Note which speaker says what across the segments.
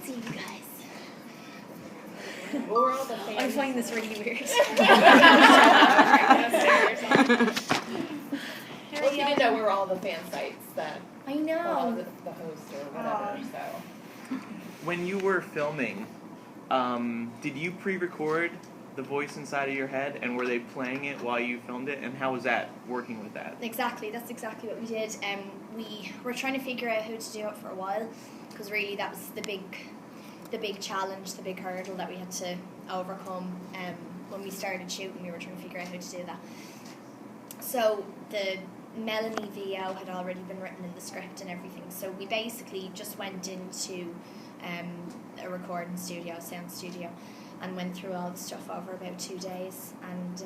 Speaker 1: see you guys.
Speaker 2: We're all the fans.
Speaker 1: I'm finding this really weird.
Speaker 2: Well, if you didn't know, we're all the fan sites that
Speaker 1: I know.
Speaker 2: follow the host or whatever. So,
Speaker 3: When you were filming, did you pre-record the voice inside of your head, and were they playing it while you filmed it? And how was that working with that?
Speaker 1: Exactly, that's exactly what we did. We were trying to figure out how to do it for a while, because really that was the big challenge, the big hurdle that we had to overcome. When we started shooting, we were trying to figure out how to do that. So the Melanie VO had already been written in the script and everything, so we basically just went into a recording studio, a sound studio, and went through all the stuff over about 2 days and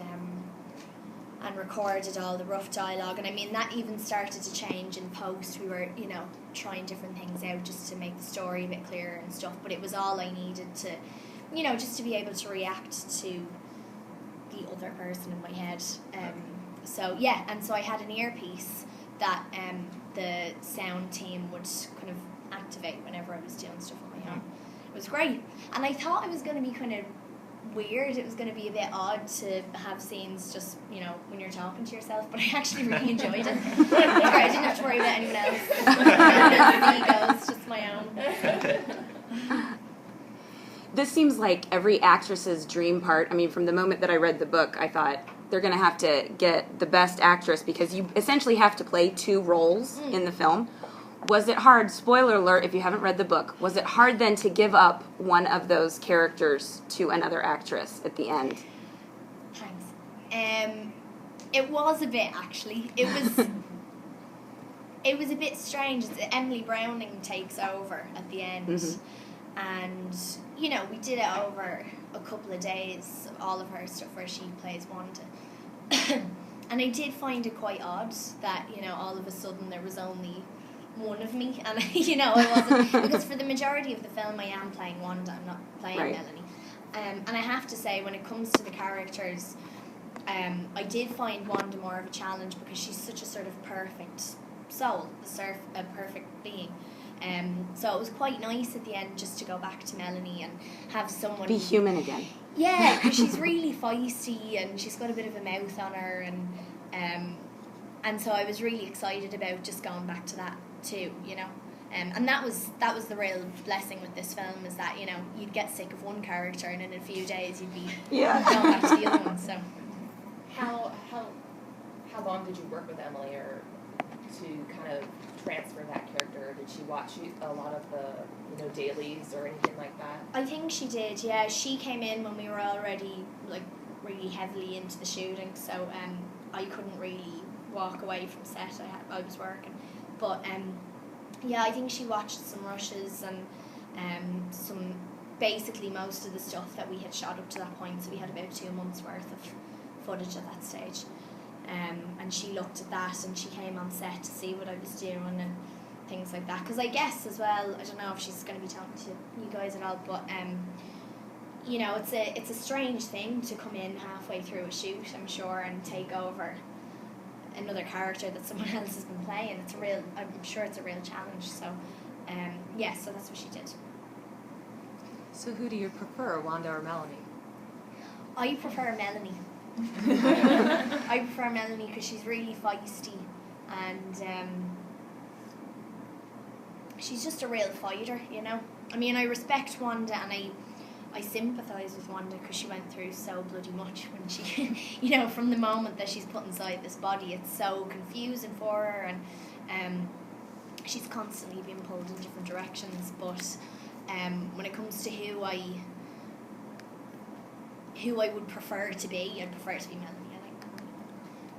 Speaker 1: recorded all the rough dialogue. And I mean, that even started to change in post. We were, trying different things out just to make the story a bit clearer and stuff, but it was all I needed to, just to be able to react to the other person in my head. So I had an earpiece that the sound team would kind of activate whenever I was doing stuff on my own. It was great, and I thought it was going to be kind of weird. It was going to be a bit odd to have scenes just when you're talking to yourself, but I actually really enjoyed it. It was great. I didn't have to worry about anyone else. Egos, just my own.
Speaker 4: This seems like every actress's dream part. I mean, from the moment that I read the book, I thought they're going to have to get the best actress, because you essentially have to play 2 roles in the film. Was it hard, spoiler alert if you haven't read the book, was it hard then to give up one of those characters to another actress at the end?
Speaker 1: Thanks. It was a bit, actually. It was a bit strange. Emily Browning takes over at the end. Mm-hmm. And, we did it over a couple of days, all of her stuff where she plays Wanda. And I did find it quite odd that, all of a sudden there was only one of me, and I wasn't, because for the majority of the film I am playing Wanda, I'm not playing Melanie. And I have to say, when it comes to the characters, I did find Wanda more of a challenge, because she's such a sort of perfect soul, a perfect being. So it was quite nice at the end just to go back to Melanie and have someone
Speaker 4: be human again.
Speaker 1: Yeah, because she's really feisty and she's got a bit of a mouth on her, and so I was really excited about just going back to that too, and that was the real blessing with this film, is that you'd get sick of one character and in a few days you'd be going back to the other one. So
Speaker 2: how long did you work with Emily, or to kind of transfer that character? Did she watch a lot of the dailies or anything like that? I
Speaker 1: think she did. Yeah, she came in when we were already really heavily into the shooting, so I couldn't really walk away from set. I was working, but I think she watched some rushes and some, basically most of the stuff that we had shot up to that point. So we had about 2 months worth of footage at that stage, and she looked at that and she came on set to see what I was doing and things like that. Because I guess as well, I don't know if she's going to be talking to you guys at all, but it's a strange thing to come in halfway through a shoot, I'm sure, and take over another character that someone else has been playing. I'm sure it's a real challenge. So, so that's what she did.
Speaker 5: So who do you prefer, Wanda or Melanie?
Speaker 1: I prefer Melanie. I prefer Melanie because she's really feisty, and she's just a real fighter, I mean, I respect Wanda, and I sympathise with Wanda because she went through so bloody much when she, from the moment that she's put inside this body, it's so confusing for her, and she's constantly being pulled in different directions. But when it comes to who I would prefer to be, I'd prefer to be Melanie, I think.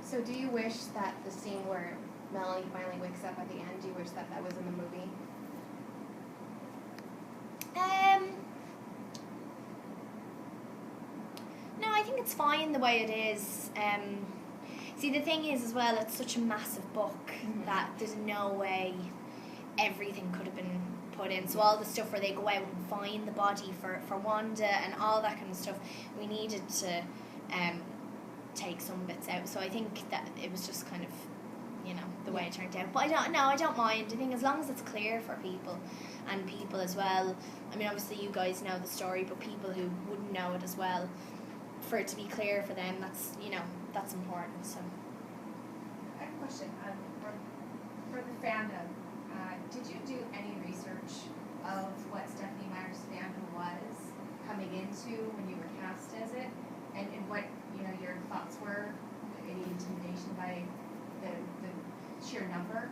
Speaker 6: So do you wish that the scene where Melanie finally wakes up at the end, do you wish that was in the movie?
Speaker 1: No, I think it's fine the way it is. See, the thing is as well, it's such a massive book that there's no way everything could have been put in. So all the stuff where they go out and find the body for Wanda and all that kind of stuff, we needed to take some bits out. So I think that it was just kind of the way it turned out. But I don't mind. I think as long as it's clear for people, and people as well. I mean, obviously you guys know the story, but people who wouldn't know it as well, for it to be clear for them, that's important. So.
Speaker 7: I have a question. For the fandom, did you do any research of what Stephenie Meyer's fandom was coming into when you were cast as it, and what your thoughts were? Any intimidation by the sheer number?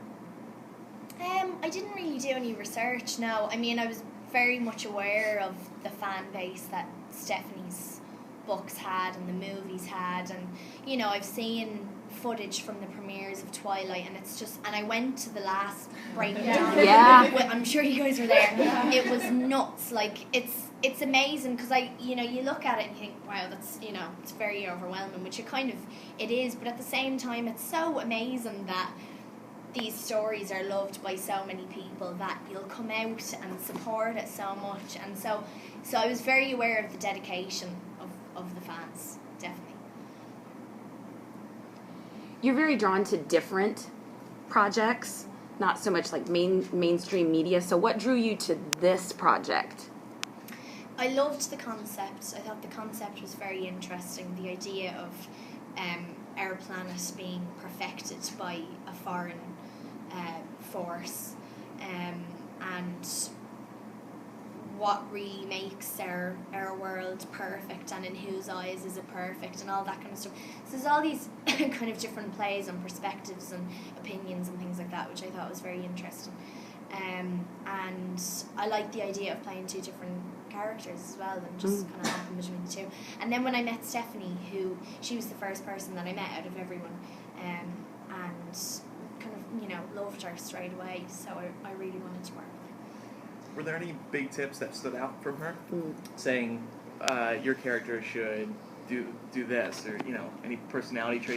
Speaker 1: I didn't really do any research. No, I mean I was very much aware of the fan base that Stephenie's books had and the movies had, and I've seen footage from the premieres of Twilight, and it's just, and I went to the last breakdown.
Speaker 4: Yeah.
Speaker 1: I'm sure you guys were there. It was nuts. Like it's amazing because you look at it and you think, wow, that's it's very overwhelming, which it is, but at the same time it's so amazing that these stories are loved by so many people that you'll come out and support it so much, and so I was very aware of the dedication of the fans, definitely.
Speaker 4: You're very drawn to different projects, not so much like mainstream media. So what drew you to this project?
Speaker 1: I loved the concept. I thought the concept was very interesting. The idea of our planet being perfected by a foreign force, and what really makes our world perfect, and in whose eyes is it perfect, and all that kind of stuff. So there's all these kind of different plays and perspectives and opinions and things like that, which I thought was very interesting. And I like the idea of playing two different characters as well, and just kind of hopping between the two. And then when I met Stephenie, she was the first person that I met out of everyone, and kind of loved her straight away. So I really wanted to work with her.
Speaker 3: Were there any big tips that stood out from her, saying your character should do this, or any personality traits